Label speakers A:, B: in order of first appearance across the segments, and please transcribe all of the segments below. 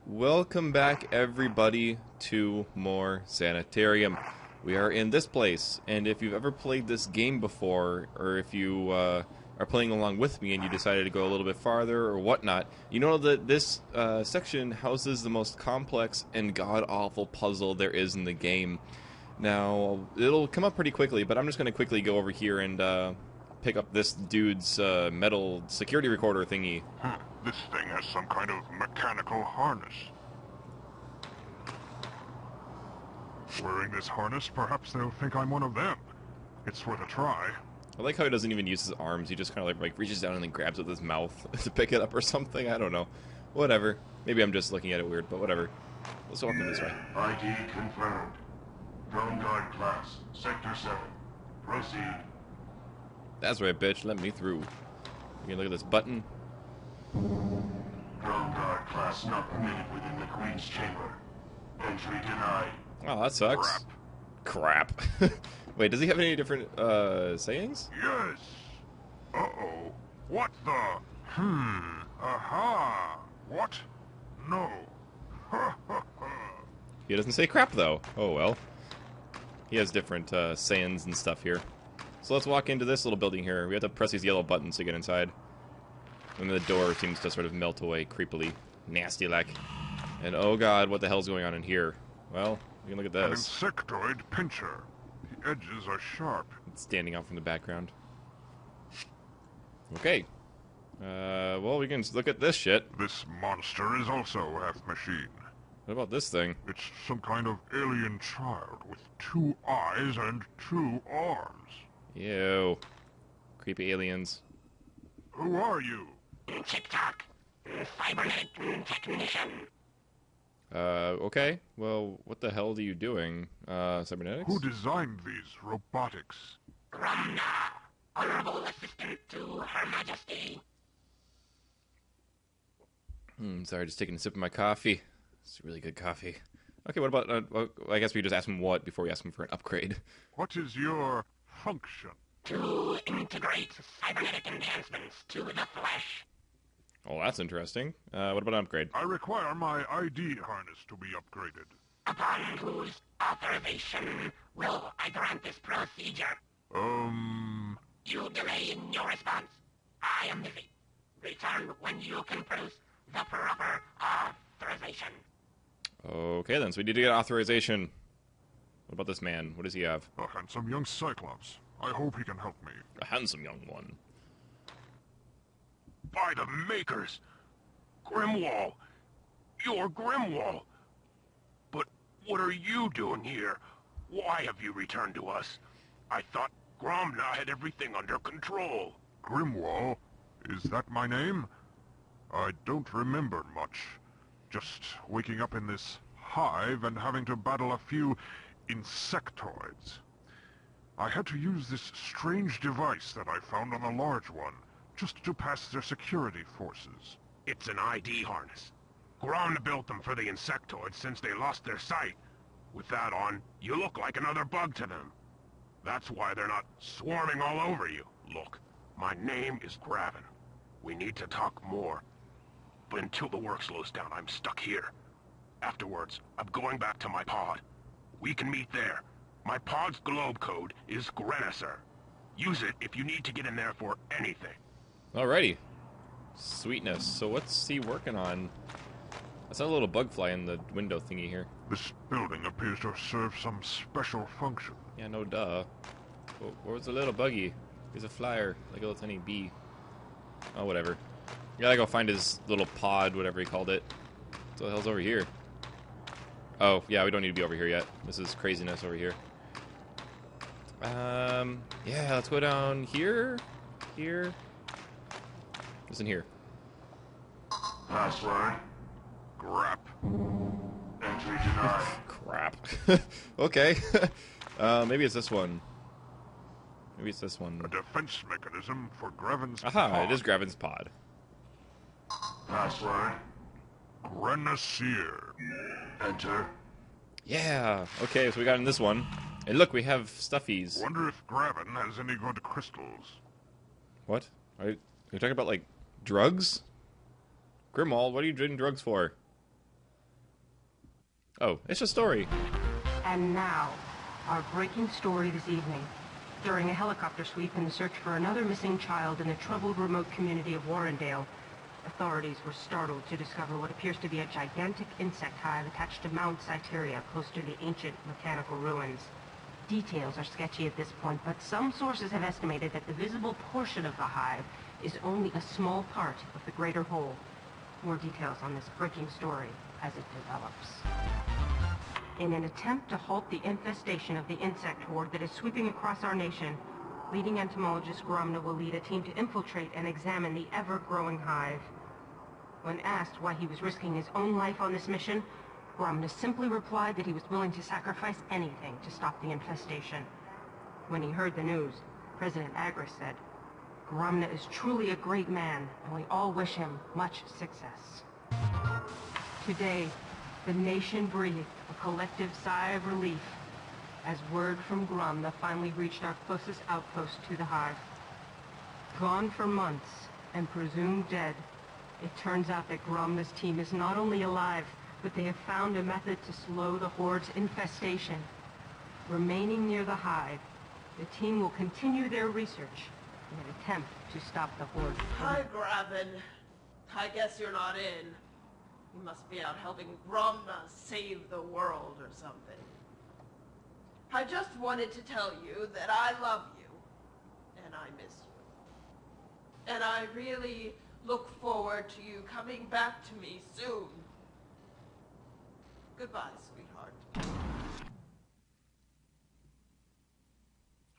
A: Welcome back, everybody, to more Sanitarium. We are in this place, and if you've ever played this game before, or if you are playing along with me and you decided to go a little bit farther or whatnot, you know that this section houses the most complex and god-awful puzzle there is in the game. Now, it'll come up pretty quickly, but I'm just going to quickly go over here and pick up this dude's metal security recorder thingy.
B: This thing has some kind of mechanical harness. Wearing this harness, perhaps they'll think I'm one of them. It's worth a try.
A: I like how he doesn't even use his arms. He just kind of like reaches down and then grabs it with his mouth to pick it up or something. I don't know. Whatever. Maybe I'm just looking at it weird, but whatever. Let's walk in this way.
B: ID confirmed. Drone guard class, Sector 7. Proceed.
A: That's right, bitch. Let me through. You can look at this button.
B: Drone guard class not permitted within the Queen's chamber. Entry denied.
A: Oh, that sucks. Crap. Wait, does he have any different sayings?
B: Yes. Uh-oh. What the? Aha. What? No. Ha ha ha.
A: He doesn't say crap, though. Oh, well. He has different sayings and stuff here. So let's walk into this little building here. We have to press these yellow buttons to get inside. And the door seems to sort of melt away creepily. Nasty-like. And oh god, what the hell's going on in here? Well, you can look at
B: An
A: this.
B: insectoid pincher. The edges are sharp.
A: It's standing out from the background. Okay. Well, we can look at this shit.
B: This monster is also half machine.
A: What about this thing?
B: It's some kind of alien child with 2 eyes and 2 arms.
A: Ew. Creepy aliens.
B: Who are you?
C: TikTok. Cybernetic technician.
A: Okay. Well, what the hell are you doing? Cybernetics?
B: Who designed these robotics?
C: Ramna, honorable assistant to Her Majesty.
A: Sorry, just taking a sip of my coffee. It's really good coffee. Okay, what about, well, I guess we just ask him what before we ask him for an upgrade.
B: What is your function?
C: To integrate cybernetic enhancements to the flesh.
A: Oh, that's interesting. What about an upgrade?
B: I require my ID harness to be upgraded.
C: Upon whose authorization will I grant this procedure? You delay in your response. I am busy. Return when you can produce the proper authorization.
A: Okay, then, so we need to get authorization. What about this man? What does he have?
B: A handsome young Cyclops. I hope he can help me.
A: A handsome young one.
D: By the makers! Grimwall! You're Grimwall! But what are you doing here? Why have you returned to us? I thought Gromna had everything under control.
B: Grimwall? Is that my name? I don't remember much. Just waking up in this hive and having to battle a few insectoids. I had to use this strange device that I found on the large one, just to pass their security forces.
D: It's an ID harness. Gromna built them for the insectoids since they lost their sight. With that on, you look like another bug to them. That's why they're not swarming all over you. Look, my name is Graven. We need to talk more. But until the work slows down, I'm stuck here. Afterwards, I'm going back to my pod. We can meet there. My pod's globe code is Grenisser. Use it if you need to get in there for anything.
A: Alrighty. Sweetness. So what's he working on? I saw a little bug fly in the window thingy here.
B: This building appears to serve some special function.
A: Yeah, no duh. Oh, where's the little buggy? He's a flyer, like a little tiny bee. Oh, whatever. You gotta go find his little pod, whatever he called it. What the hell's over here? Oh, yeah, we don't need to be over here yet. This is craziness over here. Yeah, let's go down here. Here. What's in here?
B: Password? Grap. Entry denied.
A: Crap. Okay. Maybe it's this one. Maybe it's this one.
B: A defense mechanism for Graven's
A: Aha,
B: pod.
A: it is Graven's pod.
B: Password? Grenadier. Enter.
A: Yeah. Okay, so we got in this one. And look, we have stuffies.
B: Wonder if Graven has any good crystals.
A: What? Are you talking about, like, drugs? Grimwald, what are you doing drugs for? Oh, it's a story.
E: And now, our breaking story this evening. During a helicopter sweep in the search for another missing child in the troubled remote community of Warrendale, authorities were startled to discover what appears to be a gigantic insect hive attached to Mount Sanitarium, close to the ancient mechanical ruins. Details are sketchy at this point, but some sources have estimated that the visible portion of the hive is only a small part of the greater whole. More details on this breaking story as it develops. In an attempt to halt the infestation of the insect horde that is sweeping across our nation, leading entomologist Gromna will lead a team to infiltrate and examine the ever-growing hive. When asked why he was risking his own life on this mission, Gromna simply replied that he was willing to sacrifice anything to stop the infestation. When he heard the news, President Agris said, "Gromna is truly a great man, and we all wish him much success." Today, the nation breathed a collective sigh of relief as word from Gromna finally reached our closest outpost to the hive. Gone for months and presumed dead, it turns out that Gromna's team is not only alive, but they have found a method to slow the horde's infestation. Remaining near the hive, the team will continue their research in an attempt to stop the horde.
F: Hi, Graven. I guess you're not in. You must be out helping Gromna save the world or something. I just wanted to tell you that I love you, and I miss you. And I really look forward to you coming back to me soon. Goodbye, sweetheart.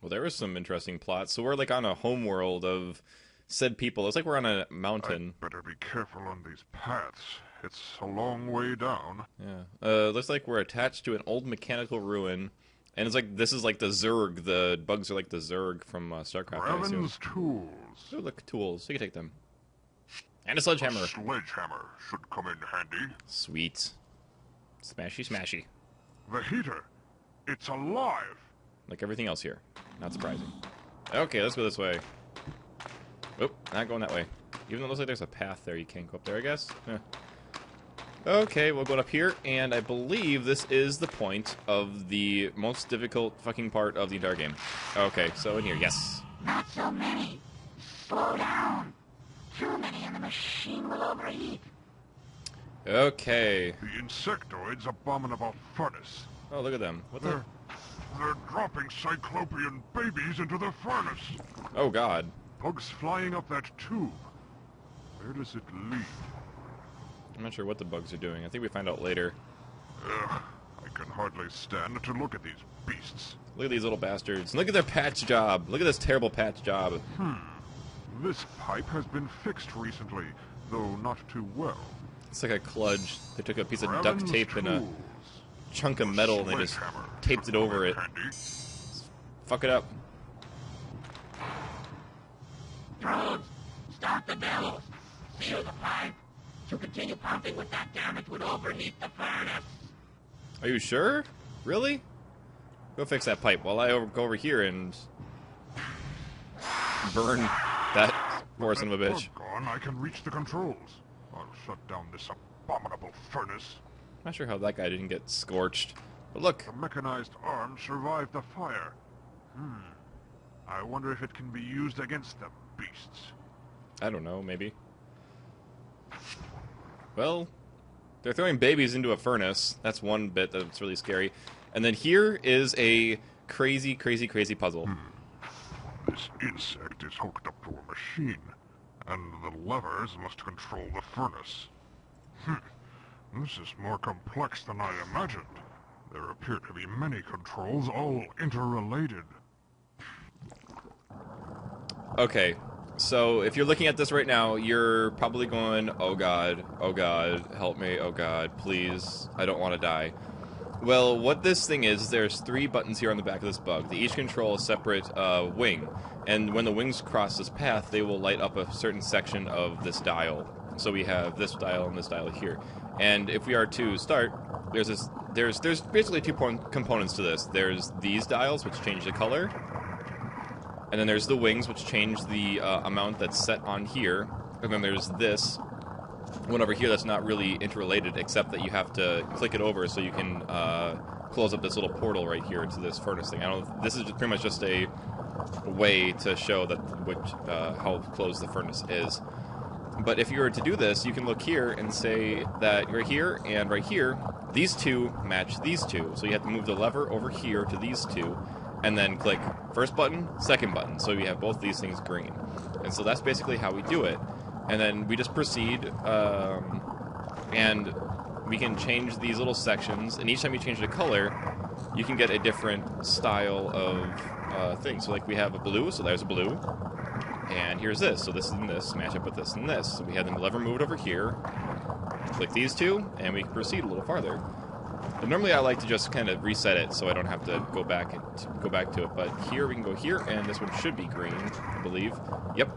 A: Well, there was some interesting plots. So we're like on a homeworld of said people. It's like we're on a mountain.
B: I'd better be careful on these paths. It's a long way down.
A: Yeah. Looks like we're attached to an old mechanical ruin. And it's like, this is like the Zerg. The bugs are like the Zerg from StarCraft, I assume.
B: Raven's tools.
A: Oh, look, tools. You can take them. And a sledgehammer.
B: A sledgehammer should come in handy.
A: Sweet. Smashy, smashy.
B: The heater. It's alive.
A: Like everything else here. Not surprising. Okay, let's go this way. Oop, not going that way. Even though it looks like there's a path there, you can't go up there, I guess. Okay, we'll go up here, and I believe this is the point of the most difficult fucking part of the entire game. Okay, so in here, yes.
C: Not so many. Slow down. Too many and the machine will overheat.
A: Okay.
B: The insectoid's abominable furnace.
A: Oh, look at them. What the?
B: They're dropping cyclopean babies into the furnace.
A: Oh, God.
B: Bugs flying up that tube. Where does it lead?
A: I'm not sure what the bugs are doing. I think we find out later.
B: Ugh, I can hardly stand to look at these beasts.
A: Look at these little bastards. Look at their patch job. Look at this terrible patch job.
B: This pipe has been fixed recently, though not too well.
A: It's like a kludge. They took a piece of duct
B: Raven's
A: tape and a
B: tools.
A: chunk of metal and they just taped it over it. Fuck it up.
C: Drones, stop the bellows. Seal the pipe. To continue pumping with that damage would overheat the furnace.
A: Are you sure? Really? Go fix that pipe while I go over here and burn that poor son of a bitch.
B: Gone, I can reach the controls. I'll shut down this abominable furnace.
A: Not sure how that guy didn't get scorched. But look.
B: The mechanized arm survived the fire. I wonder if it can be used against the beasts.
A: I don't know, maybe. Well, they're throwing babies into a furnace. That's one bit that's really scary. And then here is a crazy, crazy, crazy puzzle.
B: This insect is hooked up to a machine, and the levers must control the furnace. This is more complex than I imagined. There appear to be many controls, all interrelated.
A: Okay, so if you're looking at this right now, you're probably going, oh god, help me, oh god, please, I don't want to die. Well, what this thing is, there's 3 buttons here on the back of this bug. They each control a separate wing, and when the wings cross this path, they will light up a certain section of this dial. So we have this dial and this dial here. And if we are to start, there's basically 2 components to this. There's these dials, which change the color, and then there's the wings, which change the amount that's set on here, and then there's this, one over here that's not really interrelated, except that you have to click it over so you can close up this little portal right here to this furnace thing. I don't. This is pretty much just a way to show that how close the furnace is. But if you were to do this, you can look here and say that right here and right here, these two match these two. So you have to move the lever over here to these two, and then click first button, second button. So you have both these things green. And so that's basically how we do it. And then we just proceed, and we can change these little sections. And each time you change the color, you can get a different style of thing. So like we have a blue, so there's a blue. And here's this, so this and this match up with this and this. So we have the lever moved over here, click these two, and we can proceed a little farther. But normally I like to just kind of reset it so I don't have to go back to it. But here we can go here, and this one should be green, I believe. Yep.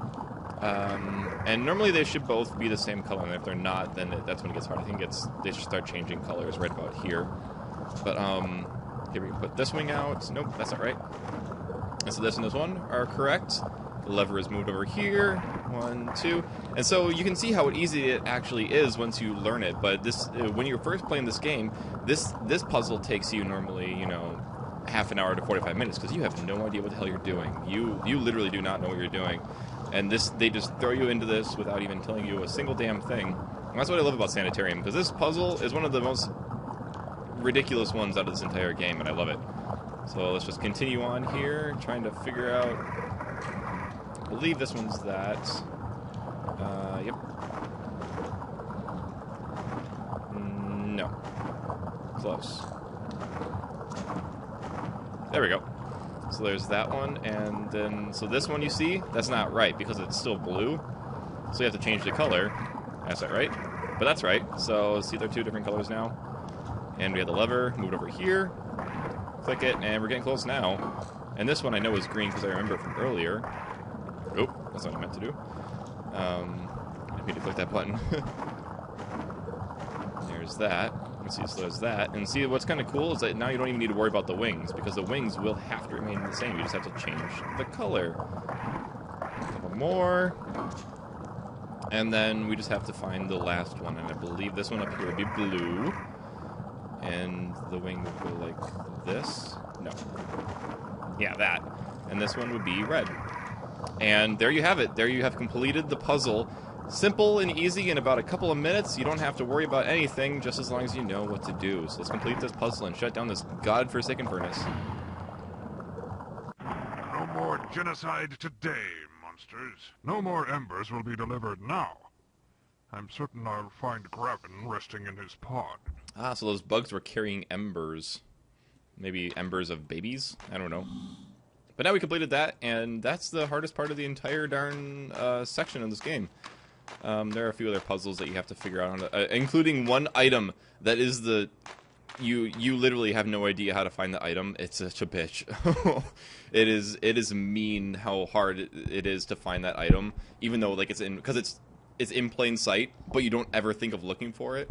A: And normally they should both be the same color, and if they're not, then that's when it gets hard. I think they should start changing colors right about here. But here we can put this wing out. Nope, that's not right. And so this and this one are correct. The lever is moved over here. 1, 2. And so you can see how easy it actually is once you learn it. But this, when you're first playing this game, this puzzle takes you normally, you know, half an hour to 45 minutes because you have no idea what the hell you're doing. You literally do not know what you're doing. And they just throw you into this without even telling you a single damn thing. And that's what I love about Sanitarium, because this puzzle is one of the most ridiculous ones out of this entire game, and I love it. So let's just continue on here, trying to figure out... I believe this one's that. Yep. No. Close. There we go. So there's that one, and then, so this one you see, that's not right, because it's still blue. So you have to change the color. That's not right. But that's right. So see, they're two different colors now. And we have the lever, move it over here. Click it, and we're getting close now. And this one I know is green because I remember from earlier. Oh, that's what I meant to do. I need to click that button. There's that. Let's see, so there's that. And see, what's kind of cool is that now you don't even need to worry about the wings, because the wings will have to remain the same. You just have to change the color. A couple more. And then we just have to find the last one, and I believe this one up here would be blue. And the wing would go like this. No. Yeah, that. And this one would be red. And there you have it. There you have completed the puzzle. Simple and easy in about a couple of minutes. You don't have to worry about anything, just as long as you know what to do. So let's complete this puzzle and shut down this godforsaken furnace.
B: No more genocide today, monsters. No more embers will be delivered now. I'm certain I'll find Gravin resting in his pod.
A: Ah, so those bugs were carrying embers. Maybe embers of babies? I don't know. But now we completed that, and that's the hardest part of the entire darn section of this game. There are a few other puzzles that you have to figure out, including one item that is the... You literally have no idea how to find the item. It's such a bitch. It is mean how hard it is to find that item, even though like because it's in plain sight, but you don't ever think of looking for it.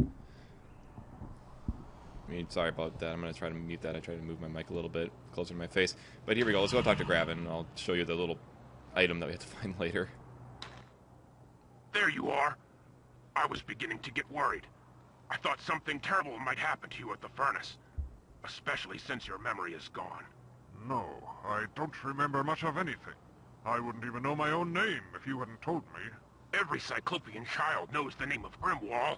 A: I mean, sorry about that. I'm going to try to mute that. I tried to move my mic a little bit closer to my face. But here we go. Let's go talk to Gravin, and I'll show you the little item that we have to find later.
D: There you are. I was beginning to get worried. I thought something terrible might happen to you at the furnace. Especially since your memory is gone.
B: No, I don't remember much of anything. I wouldn't even know my own name if you hadn't told me.
D: Every Cyclopean child knows the name of Grimwall.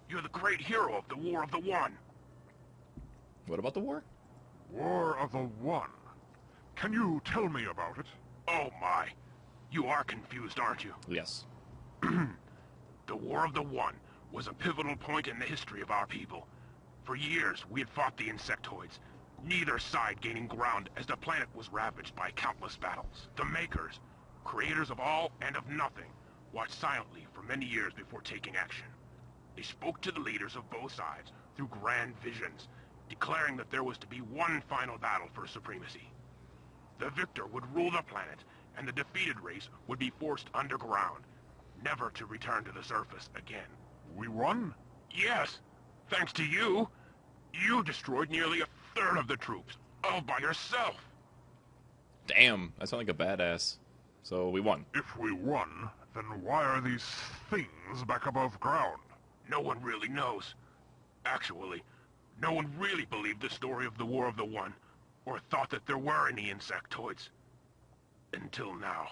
D: You're the great hero of the War of the One.
A: What about the war?
B: War of the One. Can you tell me about it?
D: Oh my. You are confused, aren't you?
A: Yes.
D: The War of the One was a pivotal point in the history of our people. For years, we had fought the insectoids, neither side gaining ground as the planet was ravaged by countless battles. The Makers, creators of all and of nothing, watched silently for many years before taking action. They spoke to the leaders of both sides through grand visions, declaring that there was to be one final battle for supremacy. The victor would rule the planet, and the defeated race would be forced underground, never to return to the surface again.
B: We won?
D: Yes, thanks to you. You destroyed nearly a third of the troops, all by yourself.
A: Damn, I sound like a badass. So we won.
B: If we won, Then why are these things back above ground?
D: No one really knows. Actually, no one really believed the story of the War of the One, or thought that there were any insectoids. Until now.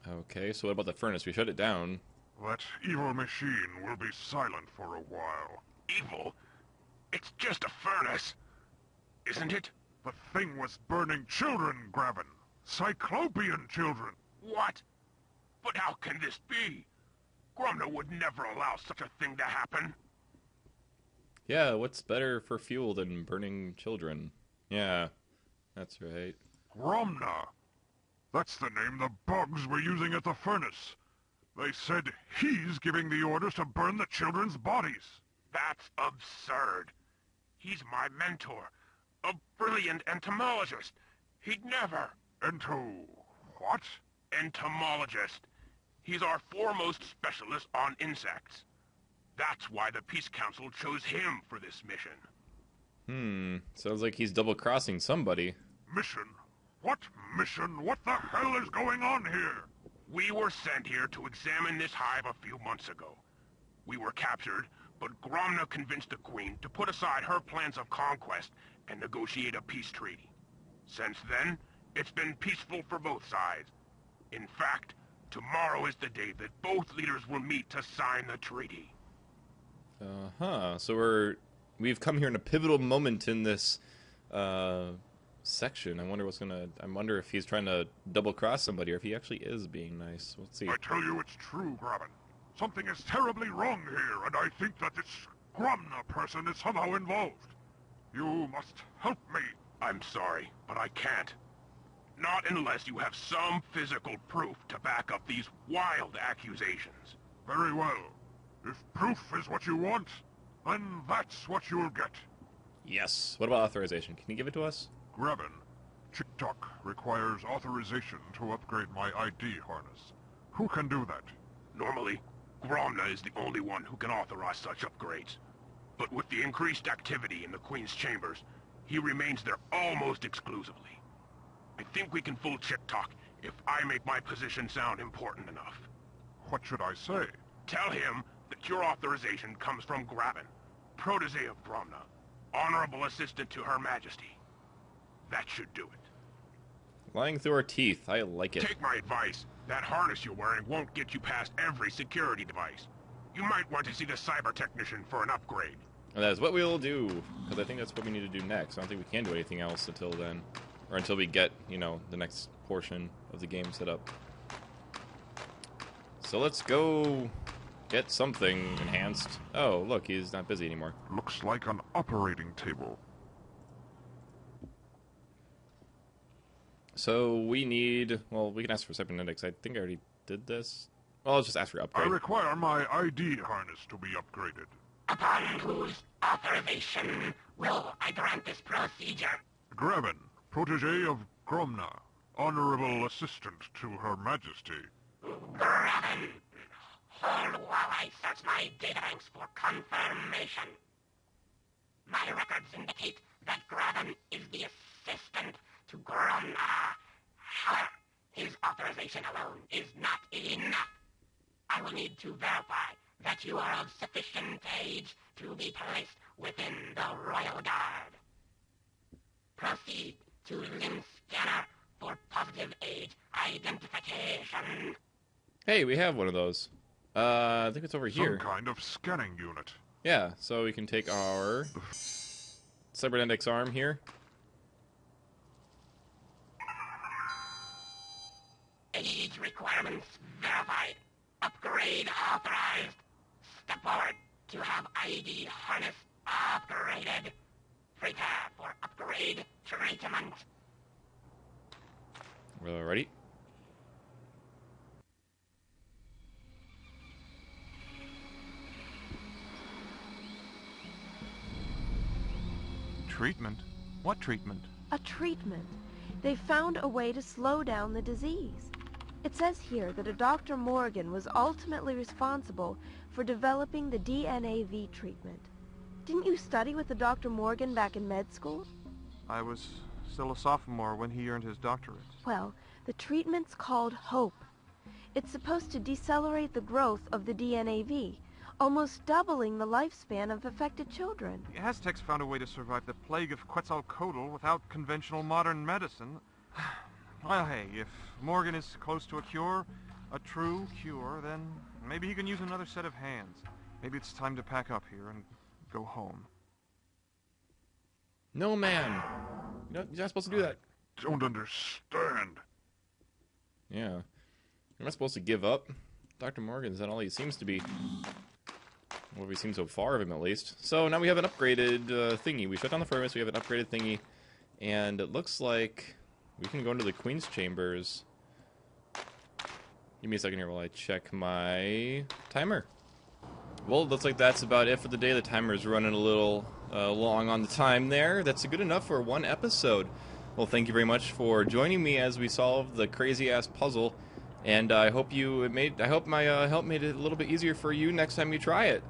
A: Okay, so what about the furnace? We shut it down.
B: That evil machine will be silent for a while.
D: Evil? It's just a furnace. Isn't it?
B: The thing was burning children, Graven. Cyclopean children.
D: What? But how can this be? Gromna would never allow such a thing to happen.
A: Yeah, what's better for fuel than burning children? Yeah, that's right.
B: Gromna. That's the name the bugs were using at the furnace. They said he's giving the orders to burn the children's bodies.
D: That's absurd. He's my mentor. A brilliant entomologist. He'd never...
B: What?
D: Entomologist. He's our foremost specialist on insects. That's why the Peace Council chose him for this mission.
A: Sounds like he's double-crossing somebody.
B: Mission? What mission? What the hell is going on here?
D: We were sent here to examine this hive a few months ago. We were captured, but Gromna convinced the Queen to put aside her plans of conquest and negotiate a peace treaty. Since then, it's been peaceful for both sides. In fact, tomorrow is the day that both leaders will meet to sign the treaty.
A: So we've come here in a pivotal moment in this section. I wonder if he's trying to double cross somebody or if he actually is being nice. Let's see.
B: I tell you it's true, Graven. Something is terribly wrong here, and I think that this Gromna person is somehow involved. You must help me.
D: I'm sorry, but I can't. Not unless you have some physical proof to back up these wild accusations.
B: Very well. If proof is what you want, then that's what you'll get.
A: Yes. What about authorization? Can you give it to us?
B: Graven, Chick-Tock requires authorization to upgrade my ID harness. Who can do that?
D: Normally, Gromna is the only one who can authorize such upgrades. But with the increased activity in the Queen's chambers, he remains there almost exclusively. I think we can fool Chick-Tock if I make my position sound important enough.
B: What should I say?
D: Tell him that your authorization comes from Graven, protege of Gromna, honorable assistant to Her Majesty. That should do it.
A: Lying through our teeth. I like it.
D: Take my advice. That harness you're wearing won't get you past every security device. You might want to see the cyber technician for an upgrade.
A: And that is what we'll do, because I think that's what we need to do next. I don't think we can do anything else until then. Or until we get, the next portion of the game set up. So let's go get something enhanced. Oh, look, he's not busy anymore.
B: Looks like an operating table.
A: So we need... Well, we can ask for cybernetics. I think I already did this. Well, let's just ask for
B: I
A: upgrade.
B: require my ID harness to be upgraded.
C: Upon whose authorization will I grant this procedure?
B: Graven, protege of Gromna, honorable assistant to Her Majesty.
C: Graven, hold while I search my databanks for confirmation. My records indicate that Graven is the assistant to Gromna. However, his authorization alone is not enough. I will need to verify that you are of sufficient age to be placed within the Royal Guard. Proceed to limb scanner for positive age identification.
A: Hey, we have one of those. I think it's over here.
B: Some kind of scanning unit.
A: Yeah, so we can take our cybernetics arm here.
C: Age requirements verified. Upgrade authorized. Step forward to have ID harness upgraded. Prepare for upgrade treatment.
A: Ready?
G: Treatment? What treatment?
H: A treatment. They found a way to slow down the disease. It says here that a Dr. Morgan was ultimately responsible for developing the DNAV treatment. Didn't you study with the Dr. Morgan back in med school?
G: I was still a sophomore when he earned his doctorate.
H: Well, the treatment's called HOPE. It's supposed to decelerate the growth of the DNAV, almost doubling the lifespan of affected children.
G: The Aztecs found a way to survive the plague of Quetzalcoatl without conventional modern medicine. Well, hey, if Morgan is close to a cure, a true cure, then maybe he can use another set of hands. Maybe it's time to pack up here and go home.
A: No, man. You're not supposed to do that.
B: Don't understand.
A: Yeah. You're not supposed to give up. Dr. Morgan's not all he seems to be. Well, we've seen so far of him, at least. So now we have an upgraded thingy. We shut down the furnace, we have an upgraded thingy. And it looks like we can go into the Queen's Chambers. Give me a second here while I check my timer. Well, it looks like that's about it for the day. The timer's running a little long on the time there. That's good enough for one episode. Well, thank you very much for joining me as we solve the crazy-ass puzzle. And I hope my help made it a little bit easier for you next time you try it.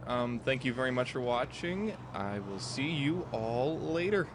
A: Thank you very much for watching. I will see you all later.